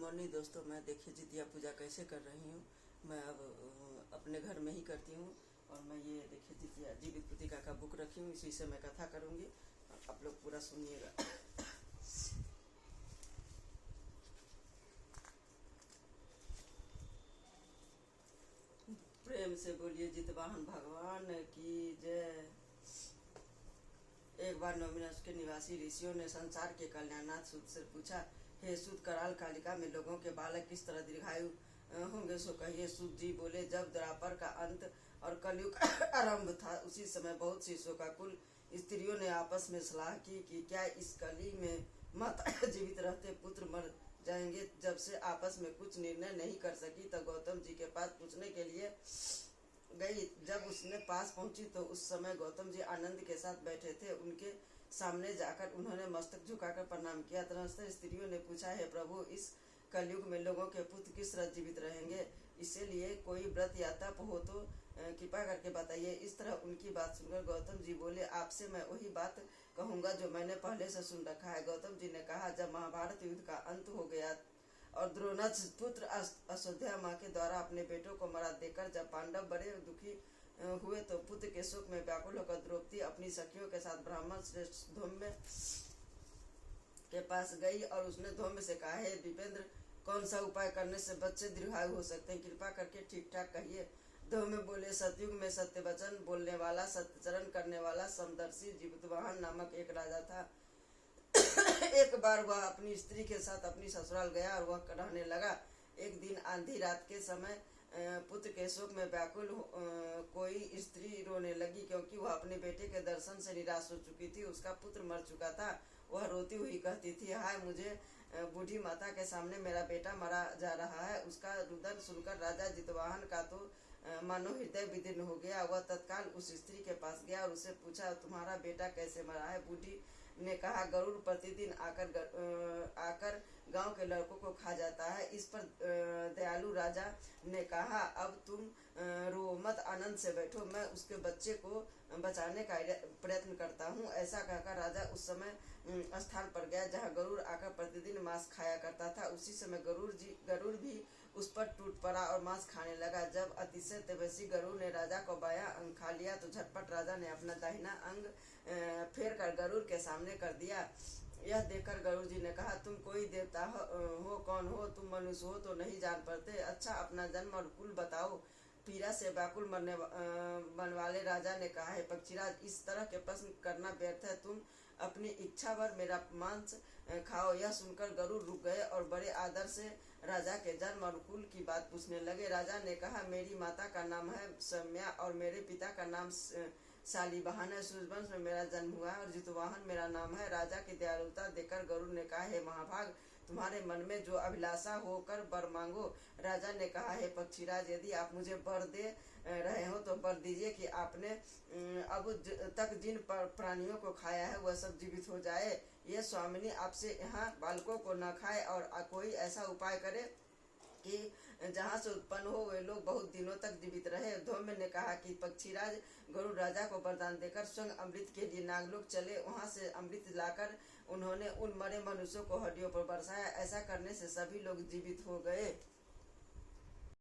Morning दोस्तों। मैं देखिए जितिया पूजा कैसे कर रही हूँ। मैं अब अपने घर में ही करती हूँ और मैं ये देखिए जितिया जीवित पुतिका का बुक रखी हूँ, इसी से मैं कथा करूँगी। आप लोग पूरा सुनिएगा। प्रेम से बोलिए जितवाहन भगवान की जय। एक बार नौमिनस के निवासी ऋषियों ने संसार के कल्याणनाथ सूत से पूछा, हे सूत, कराल कालिका में लोगों के बालक किस तरह दीर्घायु होंगे सो कहिए। सूत जी बोले, जब द्वापर का अंत और कलयुग आरंभ था, उसी समय बहुत सी शोकाकुल स्त्रियों ने आपस में सलाह की कि क्या इस कली में माता जीवित रहते पुत्र मर जाएंगे। जब से आपस में कुछ निर्णय नहीं कर सकी तो गौतम जी के पास पूछने के लिए गई। जब उसने पास पहुंची तो उस समय गौतम जी आनंद के साथ बैठे थे। उनके सामने जाकर उन्होंने मस्तक झुकाकर प्रणाम किया। तदनंतर स्त्रियों ने पूछा, हे प्रभु, इस कलयुग में लोगों के पुत्र किस तरह जीवित रहेंगे, इसलिए कोई व्रत या तप हो तो कृपा करके बताइए। इस तरह उनकी बात सुनकर गौतम जी बोले, आपसे मैं वही बात कहूँगा जो मैंने पहले से सुन रखा है। गौतम जी ने कहा, जब महाभारत युद्ध का अंत हो गया और द्रोणाच पुत्र अश्वत्थामा के द्वारा अपने बेटों को मरा देकर जब पांडव बड़े दुखी हुए तो पुत्र के शोक में व्याकुल होकर द्रौपदी अपनी सखियों के साथ ब्राह्मण श्रेष्ठ धौम्य के पास गई और उसने धौम्य से कहा, हे विपेंद्र, कौन सा उपाय करने से बच्चे दीर्घायु हो सकते हैं, कृपा करके ठीक ठाक कहिए। धौम्य बोले, सतयुग में सत्य वचन बोलने वाला, सत्यचरण करने वाला समदर्शी जितवाहन नामक एक राजा था। एक बार वह अपनी स्त्री के साथ अपनी ससुराल गया और वह रहने लगा। एक दिन आंधी रात के समय पुत्र के शोक में व्याकुल कोई स्त्री रोने लगी, क्योंकि वह अपने बेटे के दर्शन से निराश हो चुकी थी। उसका पुत्र मर चुका था। वह रोती हुई कहती थी, हाय मुझे, बूढ़ी माता के सामने मेरा बेटा मरा जा रहा है। उसका रुदन सुनकर राजा जितवाहन का तो मानो हृदय विदीर्ण हो गया। वह तत्काल उस स्त्री के पास गया और उससे पूछा, तुम्हारा बेटा कैसे मरा है। बूढ़ी ने कहा, गरुड़ प्रतिदिन आकर गांव के लड़कों को खा जाता है। इस पर दयालु राजा ने कहा, अब तुम रो मत, आनंद से बैठो, मैं उसके बच्चे को बचाने का प्रयत्न करता हूँ। ऐसा कहकर राजा उस समय स्थान पर गया जहाँ गरुड़ आकर प्रतिदिन मांस खाया करता था। उसी समय गरुड़ भी उस पर टूट पड़ा और मांस खाने लगा। जब अतिशय तेजस्वी गरुड़ ने राजा को बायां अंग खा लिया तो झटपट राजा ने अपना दाहिना अंग फेर कर गरुड़ के सामने कर दिया। यह देखकर गरुड़ जी ने कहा, तुम कोई देवता हो, कौन हो तुम, मनुष्य हो तो नहीं जान पड़ते। अच्छा, अपना जन्म और कुल बताओ। पीड़ा से व्याकुल मन वाले राजा ने कहा, है पक्षीराज, इस तरह के प्रश्न करना व्यर्थ है। तुम अपनी इच्छा भर मेरा मांस खाओ। यह सुनकर गरुड़ रुक गए और बड़े आदर से राजा के जन्म और कुल की बात पूछने लगे। राजा ने कहा, मेरी माता का नाम है सम्या और मेरे पिता का नाम शालिवाहन है। सूर्यवंश में मेरा जन्म हुआ है और जितवाहन मेरा नाम है। राजा की दयालुता देखकर गरुड़ ने कहा, हे महाभाग, तुम्हारे मन में जो अभिलाषा होकर वर मांगो। राजा ने कहा, हे पक्षीराज, यदि आप मुझे वर दे रहे हो तो वर दीजिए कि आपने अब तक जिन प्राणियों को खाया है वह सब जीवित हो जाए। यह स्वामिनी आपसे यहाँ बालकों को न खाए और कोई ऐसा उपाय करे कि जहाँ से उत्पन्न हो वे लोग बहुत दिनों तक जीवित रहे। धौम्य ने कहा कि पक्षीराज, गरुड़ राजा को वरदान देकर स्वयं अमृत के लिए नागलोक चले। वहां से अमृत लाकर उन्होंने उन मरे मनुष्यों को हड्डियों पर बरसाया। ऐसा करने से सभी लोग जीवित हो गए।